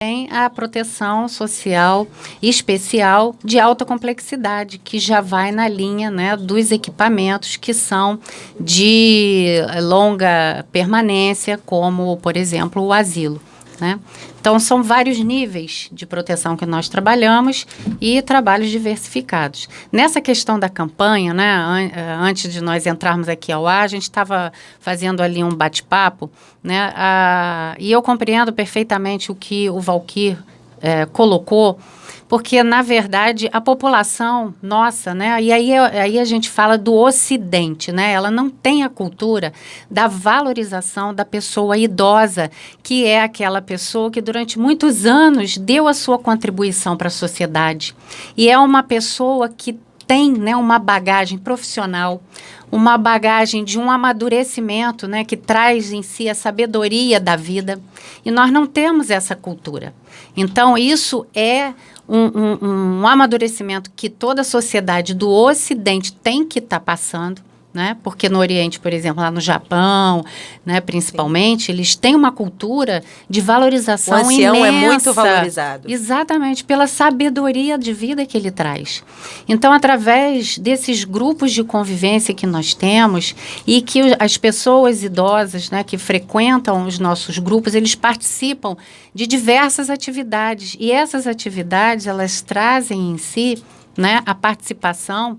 Tem a proteção social especial de alta complexidade, que já vai na linha, né, dos equipamentos que são de longa permanência, como, por exemplo, o asilo, né? Então, são vários níveis de proteção que nós trabalhamos e trabalhos diversificados. Nessa questão da campanha, né, antes de nós entrarmos aqui ao ar, a gente estava fazendo ali um bate-papo, né, e eu compreendo perfeitamente o que o Valquir colocou, porque, na verdade, a população nossa, né, e aí a gente fala do Ocidente, né, ela não tem a cultura da valorização da pessoa idosa, que é aquela pessoa que durante muitos anos deu a sua contribuição para a sociedade. E é uma pessoa que tem, né, uma bagagem profissional, uma bagagem de um amadurecimento, né, que traz em si a sabedoria da vida. E nós não temos essa cultura. Então, isso é um amadurecimento que toda a sociedade do Ocidente tem que estar passando, né? Porque no Oriente, por exemplo, lá no Japão, né, principalmente, sim, eles têm uma cultura de valorização imensa. O ancião é muito valorizado. Exatamente, pela sabedoria de vida que ele traz. Então, através desses grupos de convivência que nós temos e que as pessoas idosas, né, que frequentam os nossos grupos, eles participam de diversas atividades. E essas atividades, elas trazem em si, né, a participação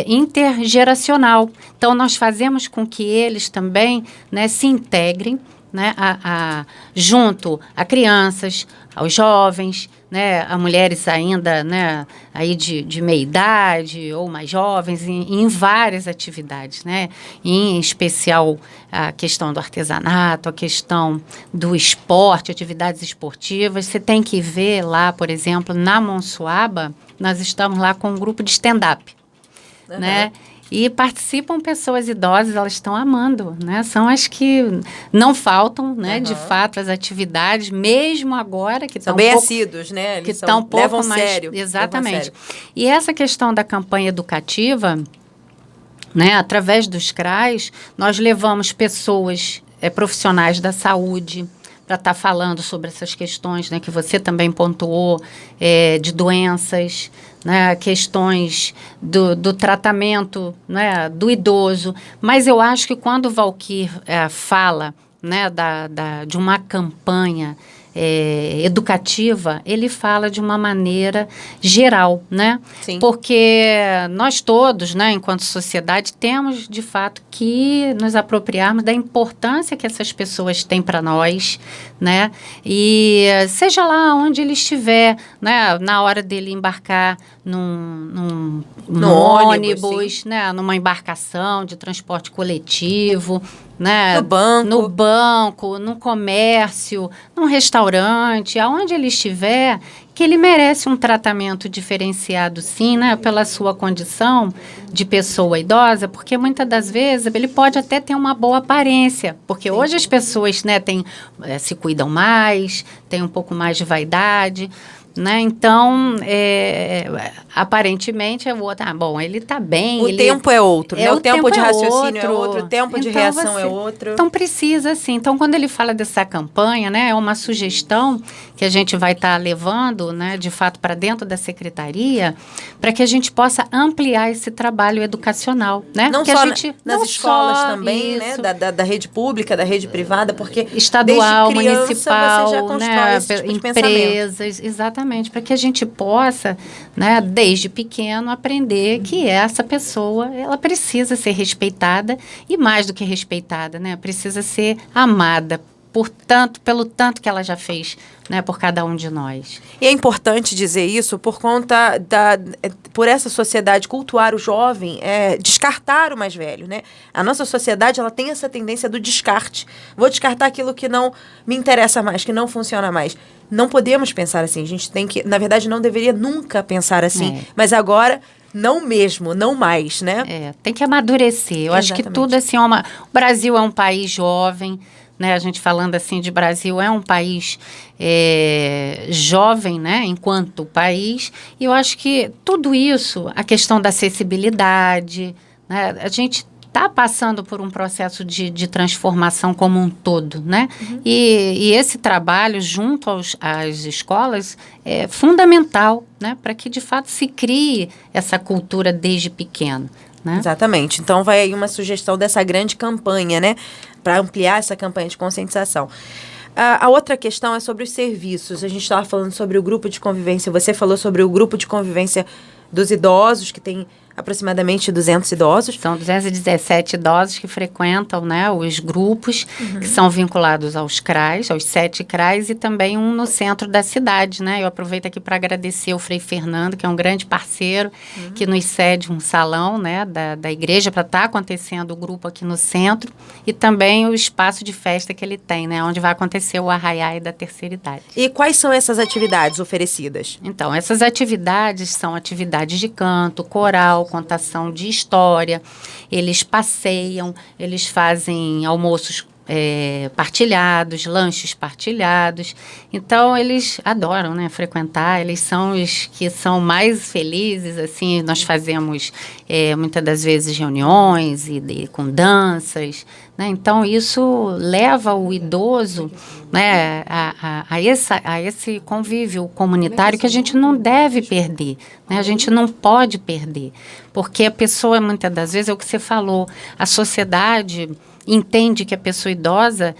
intergeracional. Então, nós fazemos com que eles também, né, se integrem, né, junto a crianças, aos jovens, né, a mulheres ainda, né, aí de meia idade ou mais jovens, em várias atividades, né, em especial a questão do artesanato, a questão do esporte, atividades esportivas. Você tem que ver lá, por exemplo, na Monsuaba, nós estamos lá com um grupo de stand-up, uhum, né? E participam pessoas idosas, elas estão amando, né? São as que não faltam, né? Uhum. De fato, as atividades, mesmo agora que são bem assíduos, né? Eles que estão um pouco levam mais sério, exatamente. Levam sério. E essa questão da campanha educativa, né? Através dos CRAs, nós levamos pessoas profissionais da saúde para estar falando sobre essas questões, né, que você também pontuou, de doenças, né, questões do tratamento, né, do idoso. Mas eu acho que quando o Valquir fala, né, de uma campanha educativa, ele fala de uma maneira geral, né? Sim. Porque nós todos, né, enquanto sociedade, temos, de fato, que nos apropriarmos da importância que essas pessoas têm para nós, né? E seja lá onde ele estiver, né, na hora dele embarcar num ônibus, né, numa embarcação de transporte coletivo, né, no banco, no comércio, num restaurante, aonde ele estiver, que ele merece um tratamento diferenciado, sim, né, pela sua condição de pessoa idosa, porque muitas das vezes ele pode até ter uma boa aparência, porque sim, hoje as pessoas, né, se cuidam mais, têm um pouco mais de vaidade, né? Então, aparentemente, é o outro. Bom, ele está bem. O tempo é outro, né? O tempo de raciocínio é outro, o tempo de reação é outro. Então, precisa, sim. Então, quando ele fala dessa campanha, né, é uma sugestão que a gente vai estar levando, né, de fato, para dentro da secretaria, para que a gente possa ampliar esse trabalho educacional, né? Não porque só nas escolas também, isso, né? Da rede pública, da rede privada, porque estadual, desde criança, municipal, você já constrói, né, esse tipo de empresas, exatamente. Para que a gente possa, né, desde pequeno, aprender que essa pessoa, ela precisa ser respeitada e mais do que respeitada, né, precisa ser amada pelo tanto que ela já fez, né, por cada um de nós. E é importante dizer isso por conta por essa sociedade cultuar o jovem, descartar o mais velho, né? A nossa sociedade, ela tem essa tendência do descarte. Vou descartar aquilo que não me interessa mais, que não funciona mais. Não podemos pensar assim. A gente tem que, na verdade, não deveria nunca pensar assim. Mas agora, não mesmo, não mais, né? Tem que amadurecer. Eu acho que tudo assim, o Brasil é um país jovem, né? A gente falando assim de Brasil, é um país jovem, né, enquanto país, e eu acho que tudo isso, a questão da acessibilidade, né, a gente está passando por um processo de transformação como um todo, né? E esse trabalho junto às escolas é fundamental, né? Para que, de fato, se crie essa cultura desde pequeno, né? Exatamente. Então, vai aí uma sugestão dessa grande campanha, né? Para ampliar essa campanha de conscientização. A outra questão é sobre os serviços. A gente estava falando sobre o grupo de convivência. Você falou sobre o grupo de convivência dos idosos, que tem aproximadamente 200 idosos. São 217 idosos que frequentam, né, os grupos que são vinculados aos CRAs, aos 7 CRAs, e também um no centro da cidade, né? Eu aproveito aqui para agradecer o Frei Fernando, que é um grande parceiro, que nos cede um salão, né, da igreja para estar acontecendo o grupo aqui no centro, e também o espaço de festa que ele tem, né, onde vai acontecer o Arraiai da Terceira Idade. E quais são essas atividades oferecidas? Então, essas atividades são atividades de canto, coral, contação de história, eles passeiam, eles fazem almoços partilhados, lanches partilhados. Então, eles adoram, né, frequentar, eles são os que são mais felizes, assim, nós fazemos muitas das vezes reuniões com danças, né? Então, isso leva o idoso, né, a esse convívio comunitário que a gente não deve perder, né? A gente não pode perder, porque a pessoa, muitas das vezes, é o que você falou, a sociedade entende que a pessoa idosa,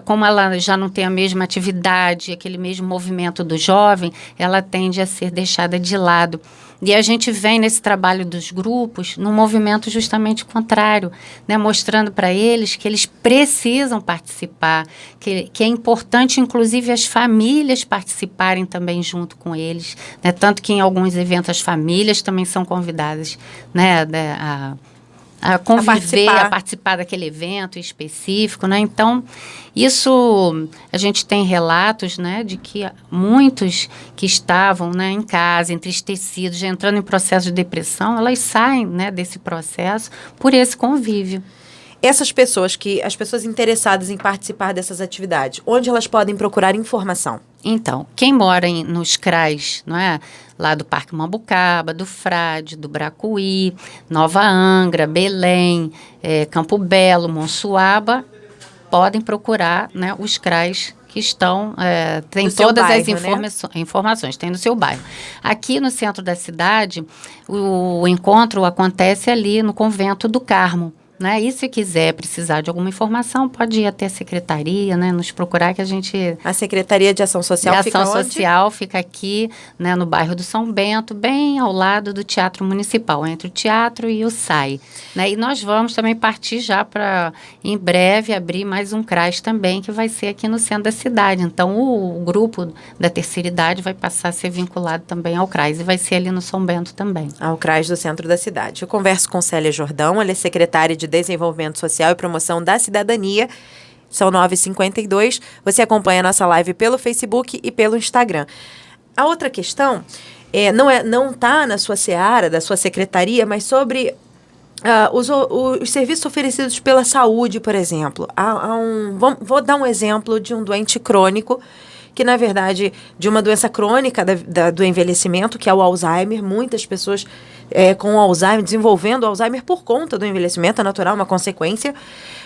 como ela já não tem a mesma atividade, aquele mesmo movimento do jovem, ela tende a ser deixada de lado. E a gente vem nesse trabalho dos grupos num movimento justamente contrário, né? Mostrando para eles que eles precisam participar, que é importante, inclusive, as famílias participarem também junto com eles, né? Tanto que em alguns eventos as famílias também são convidadas, né, a conviver, a participar daquele evento específico, né? Então, isso, a gente tem relatos, né, de que muitos que estavam, né, em casa, entristecidos, já entrando em processo de depressão, elas saem, né, desse processo por esse convívio. Essas pessoas as pessoas interessadas em participar dessas atividades, onde elas podem procurar informação? Então, quem mora nos CRAs, não é? Lá do Parque Mambucaba, do Frade, do Bracuí, Nova Angra, Belém, Campo Belo, Monsuaba, podem procurar, né, os CRAs que estão, tem todas as informações, tem no seu bairro. Aqui no centro da cidade, o encontro acontece ali no Convento do Carmo, né? E se quiser precisar de alguma informação, pode ir até a secretaria, né? Nos procurar que a gente... A Secretaria de Ação Social fica onde? Ação Social fica aqui, né, no bairro do São Bento, bem ao lado do Teatro Municipal, entre o teatro e o SAI, né? E nós vamos também partir já para, em breve, abrir mais um CRAS também, que vai ser aqui no centro da cidade. Então, o grupo da terceira idade vai passar a ser vinculado também ao CRAS e vai ser ali no São Bento também. Ao CRAS do centro da cidade. Eu converso com Célia Jordão, ela é secretária de Desenvolvimento Social e Promoção da Cidadania. São 9h52. Você acompanha a nossa live pelo Facebook e pelo Instagram. A outra questão não está na sua seara, da sua secretaria, mas sobre os serviços oferecidos pela saúde, por exemplo. Vou dar um exemplo de um doente crônico, que, na verdade, de uma doença crônica do envelhecimento, que é o Alzheimer. Muitas pessoas com Alzheimer, desenvolvendo Alzheimer por conta do envelhecimento, é natural, uma consequência.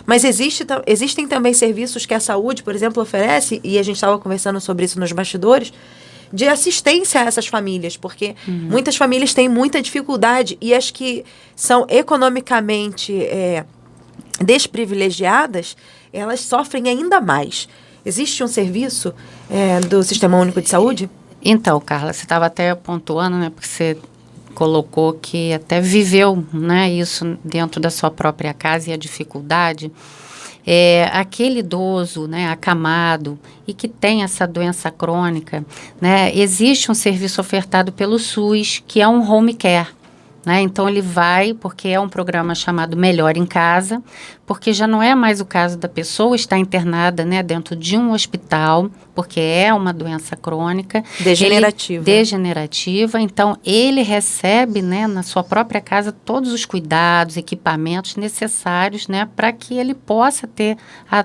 Mas existem também serviços que a saúde, por exemplo, oferece, e a gente estava conversando sobre isso nos bastidores, de assistência a essas famílias, porque muitas famílias têm muita dificuldade, e as que são economicamente desprivilegiadas, elas sofrem ainda mais. Existe um serviço do Sistema Único de Saúde? Então, Carla, você estava até pontuando, né, porque você colocou que até viveu, né, isso dentro da sua própria casa e a dificuldade. Aquele idoso, né, acamado e que tem essa doença crônica, né, existe um serviço ofertado pelo SUS, que é um home care. Né? Então, ele vai, porque é um programa chamado Melhor em Casa, porque já não é mais o caso da pessoa estar internada, né, dentro de um hospital, porque é uma doença crônica. Degenerativa. Então, ele recebe, né, na sua própria casa todos os cuidados, equipamentos necessários, né, para que ele possa ter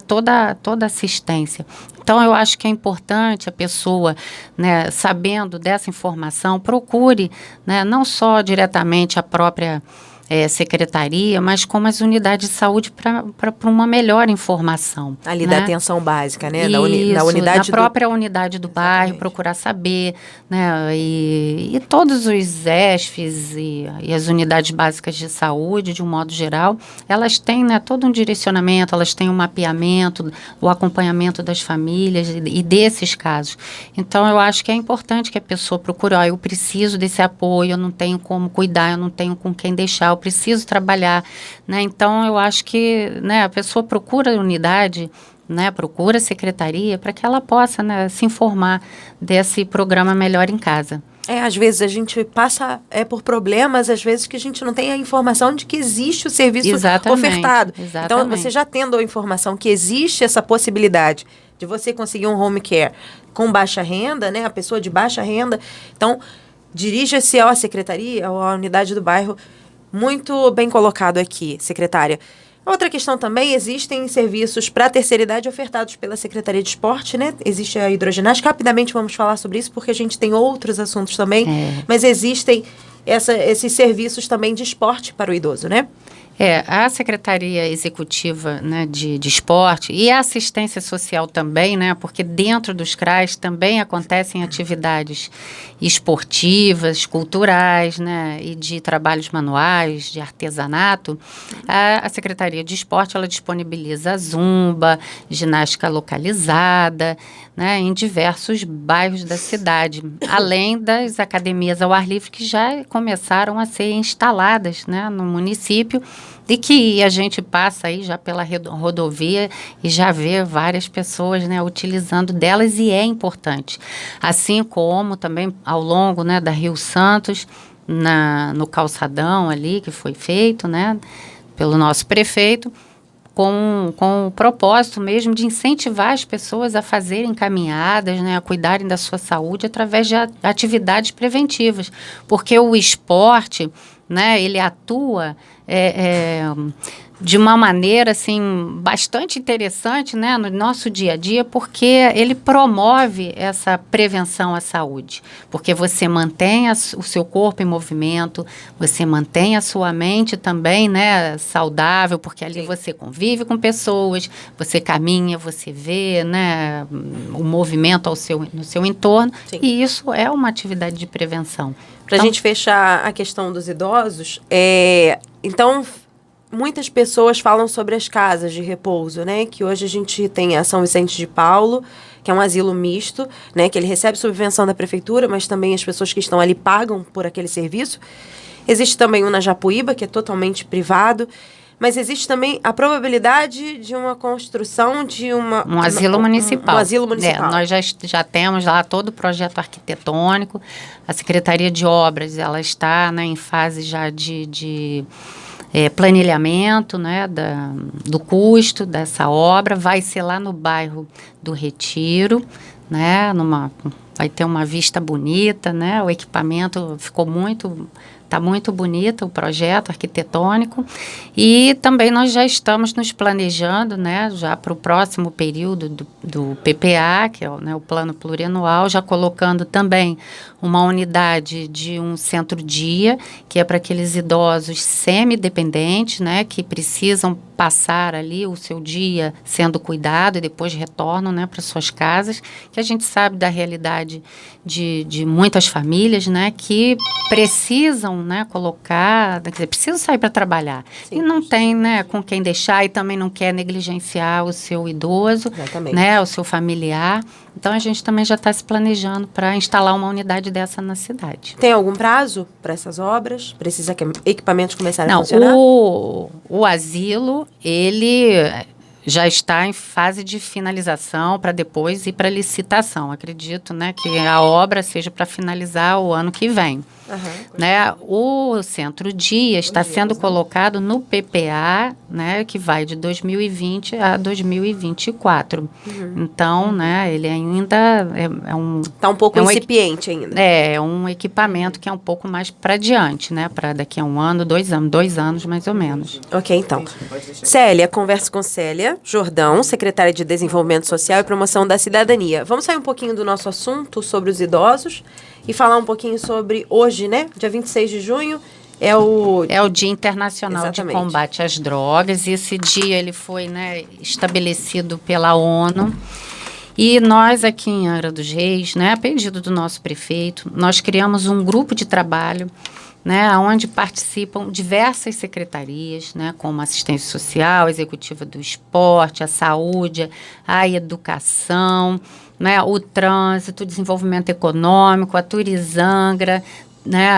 toda a assistência. Então, eu acho que é importante a pessoa, né, sabendo dessa informação, procure, né, não só diretamente a própria secretaria, mas como as unidades de saúde para uma melhor informação. Ali né? da atenção básica, né? Isso, na unidade na própria unidade do bairro, procurar saber, né? E todos os ESFs e as unidades básicas de saúde, de um modo geral, elas têm, né, todo um direcionamento, elas têm um mapeamento, o acompanhamento das famílias e desses casos. Então, eu acho que é importante que a pessoa procure, eu preciso desse apoio, eu não tenho como cuidar, eu não tenho com quem deixar, eu preciso trabalhar, né? Então, eu acho que, né, a pessoa procura a unidade, né, procura a secretaria para que ela possa, né, se informar desse programa Melhor em Casa. Às vezes a gente passa por problemas, às vezes que a gente não tem a informação de que existe o serviço ofertado. Exatamente. Então, você já tendo a informação que existe essa possibilidade de você conseguir um home care com baixa renda, né, a pessoa de baixa renda, então, dirija-se à secretaria, à unidade do bairro. Muito bem colocado aqui, secretária. Outra questão também, existem serviços para a terceira idade ofertados pela Secretaria de Esporte, né? Existe a hidroginástica. Rapidamente vamos falar sobre isso, porque a gente tem outros assuntos também. Mas existem esses serviços também de esporte para o idoso, né? A Secretaria Executiva, né, de Esporte e a assistência social também, né, porque dentro dos CRAs também acontecem atividades esportivas, culturais, né, e de trabalhos manuais, de artesanato. A Secretaria de Esporte, ela disponibiliza zumba, ginástica localizada, né, em diversos bairros da cidade, além das academias ao ar livre que já começaram a ser instaladas, né, no município, e que a gente passa aí já pela rodovia e já vê várias pessoas, né, utilizando delas, e é importante. Assim como também ao longo, né, da Rio Santos, no calçadão ali que foi feito, né, pelo nosso prefeito, com o propósito mesmo de incentivar as pessoas a fazerem caminhadas, né, a cuidarem da sua saúde através de atividades preventivas, porque o esporte, né, ele atua de uma maneira assim bastante interessante, né, no nosso dia a dia, porque ele promove essa prevenção à saúde, porque você mantém o seu corpo em movimento, você mantém a sua mente também, né, saudável, porque ali você convive com pessoas, você caminha, você vê, né, o movimento no seu entorno. Sim. E isso é uma atividade de prevenção. Para a gente fechar a questão dos idosos, então, muitas pessoas falam sobre as casas de repouso, né? Que hoje a gente tem a São Vicente de Paulo, que é um asilo misto, né? Que ele recebe subvenção da prefeitura, mas também as pessoas que estão ali pagam por aquele serviço. Existe também um na Japuíba, que é totalmente privado. Mas existe também a probabilidade de uma construção de um asilo municipal. Um asilo municipal. Nós já temos lá todo o projeto arquitetônico. A Secretaria de Obras, ela está, né, em fase já de planilhamento, né, do custo dessa obra. Vai ser lá no bairro do Retiro, né, vai ter uma vista bonita, né, o equipamento está muito bonito, o projeto arquitetônico, e também nós já estamos nos planejando, né, já para o próximo período do PPA, que é o Plano Plurianual, já colocando também uma unidade de um centro-dia, que é para aqueles idosos semi-dependentes, né, que precisam passar ali o seu dia sendo cuidado e depois retornam, né, para suas casas, que a gente sabe da realidade de muitas famílias, né, que precisam, né, precisam sair para trabalhar. Sim, e não tem, né, com quem deixar, e também não quer negligenciar o seu idoso, né, o seu familiar. Então, a gente também já está se planejando para instalar uma unidade dessa na cidade. Tem algum prazo para essas obras? Precisa que equipamentos começarem a funcionar? O asilo, ele já está em fase de finalização para depois ir para licitação. Acredito, né, que a obra seja para finalizar o ano que vem. Né? O centro-dia está sendo colocado no PPA, né, que vai de 2020 a 2024. Então, né, ele ainda está um pouco incipiente ainda. É um equipamento que é um pouco mais para adiante, né, para daqui a 1 ano, 2 anos mais ou menos. Ok, então. Célia, converso com Célia Jordão, secretária de Desenvolvimento Social e Promoção da Cidadania. Vamos sair um pouquinho do nosso assunto sobre os idosos e falar um pouquinho sobre hoje, né? Dia 26 de junho, É o Dia Internacional Exatamente. de Combate às Drogas. Esse dia ele foi, né, estabelecido pela ONU. E nós aqui em Angra dos Reis, né, a pedido do nosso prefeito, nós criamos um grupo de trabalho, né, onde participam diversas secretarias, né, como assistência social, executiva do esporte, a saúde, a educação, né, o trânsito, o desenvolvimento econômico, a Turizangra, né,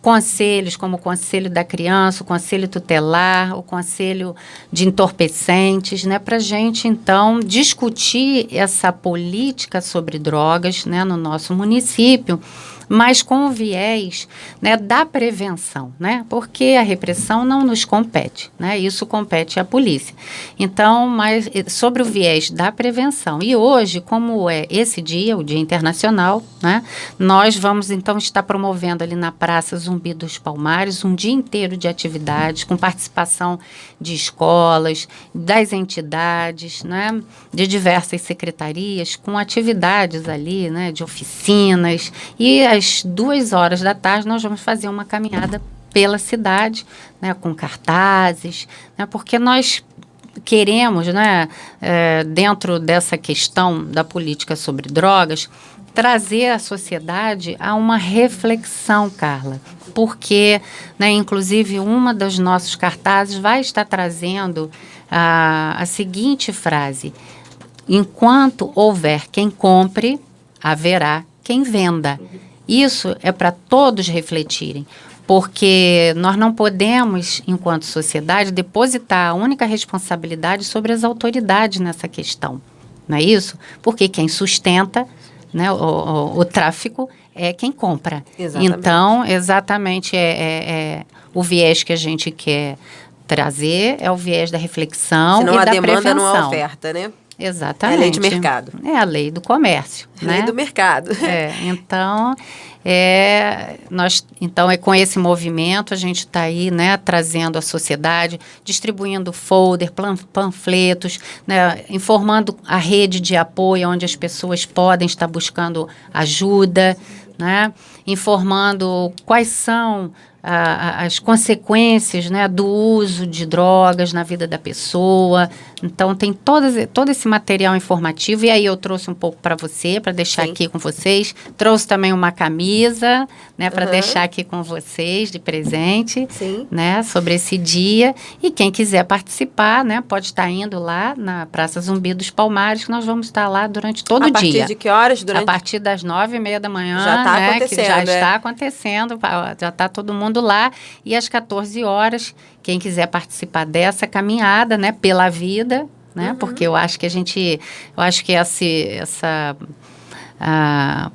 conselhos como o Conselho da Criança, o Conselho Tutelar, o Conselho de Entorpecentes, né, para a gente, então, discutir essa política sobre drogas, né, no nosso município, mas com o viés, né, da prevenção, né, porque a repressão não nos compete, né, isso compete à polícia. Então, mas sobre o viés da prevenção. E hoje, como é esse dia, o Dia Internacional, né, nós vamos então estar promovendo ali na Praça Zumbi dos Palmares um dia inteiro de atividades com participação de escolas, das entidades, né, de diversas secretarias, com atividades ali, né, de oficinas. E às 2 horas da tarde nós vamos fazer uma caminhada pela cidade, né, com cartazes, né, porque nós queremos, né, dentro dessa questão da política sobre drogas, trazer a sociedade a uma reflexão, Carla, porque, né, inclusive, uma dos nossos cartazes vai estar trazendo a seguinte frase: enquanto houver quem compre, haverá quem venda. Isso é para todos refletirem, porque nós não podemos, enquanto sociedade, depositar a única responsabilidade sobre as autoridades nessa questão, não é isso? Porque quem sustenta, né, o tráfico é quem compra. Exatamente. Então, exatamente, o viés que a gente quer trazer é o viés da reflexão e da prevenção. Senão a demanda não é oferta, né? Exatamente. É a lei de mercado. É a lei do comércio, né? Lei do mercado. Então, então, com esse movimento, a gente está aí, né, trazendo a sociedade, distribuindo folder, panfletos, né, informando a rede de apoio onde as pessoas podem estar buscando ajuda, né, informando quais são as consequências, né, do uso de drogas na vida da pessoa. Então, tem todo esse material informativo. E aí eu trouxe um pouco para você, para deixar aqui com vocês. Trouxe também uma camisa, né, para deixar aqui com vocês de presente, né, sobre esse dia. E quem quiser participar, né, pode estar indo lá na Praça Zumbi dos Palmares, que nós vamos estar lá durante todo o dia. A partir de que horas? A partir das 9h30 da manhã, já está né, acontecendo, que já está acontecendo, já está todo mundo lá. E às 14 horas, quem quiser participar dessa caminhada, né, pela vida, né, porque eu acho que essa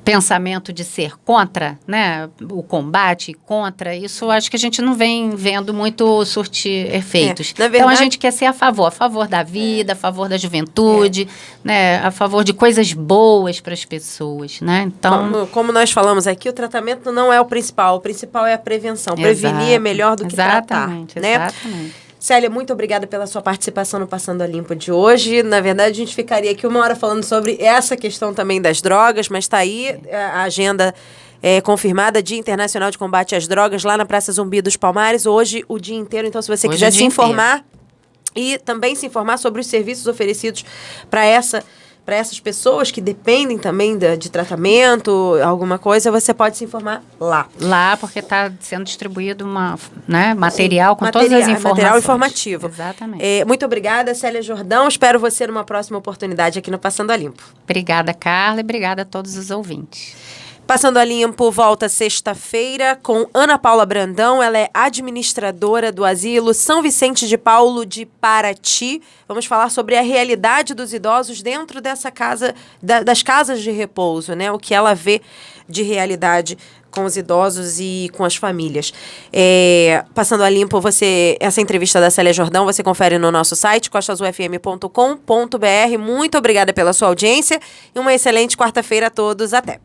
pensamento de ser contra, né, o combate contra, isso eu acho que a gente não vem vendo muito surtir efeitos. Na verdade, então a gente quer ser a favor da vida, a favor da juventude, né, a favor de coisas boas para as pessoas, né? Então, como nós falamos aqui, o tratamento não é o principal é a prevenção. Prevenir é melhor do que tratar, né? Exatamente. Célia, muito obrigada pela sua participação no Passando a Limpo de hoje. Na verdade, a gente ficaria aqui 1 hora falando sobre essa questão também das drogas, mas está aí a agenda confirmada, Dia Internacional de Combate às Drogas, lá na Praça Zumbi dos Palmares, hoje o dia inteiro. Então, se você quiser se informar e também se informar sobre os serviços oferecidos para essas pessoas que dependem também de tratamento, alguma coisa, você pode se informar lá. Lá, porque está sendo distribuído material com todas as informações. Material informativo. Exatamente. Muito obrigada, Célia Jordão. Espero você numa próxima oportunidade aqui no Passando a Limpo. Obrigada, Carla, e obrigada a todos os ouvintes. Passando a Limpo volta sexta-feira com Ana Paula Brandão. Ela é administradora do Asilo São Vicente de Paulo de Paraty. Vamos falar sobre a realidade dos idosos dentro dessa casa, das casas de repouso, né? O que ela vê de realidade com os idosos e com as famílias. Passando a Limpo, essa entrevista da Célia Jordão, você confere no nosso site, costaazulfm.com.br. Muito obrigada pela sua audiência e uma excelente quarta-feira a todos. Até!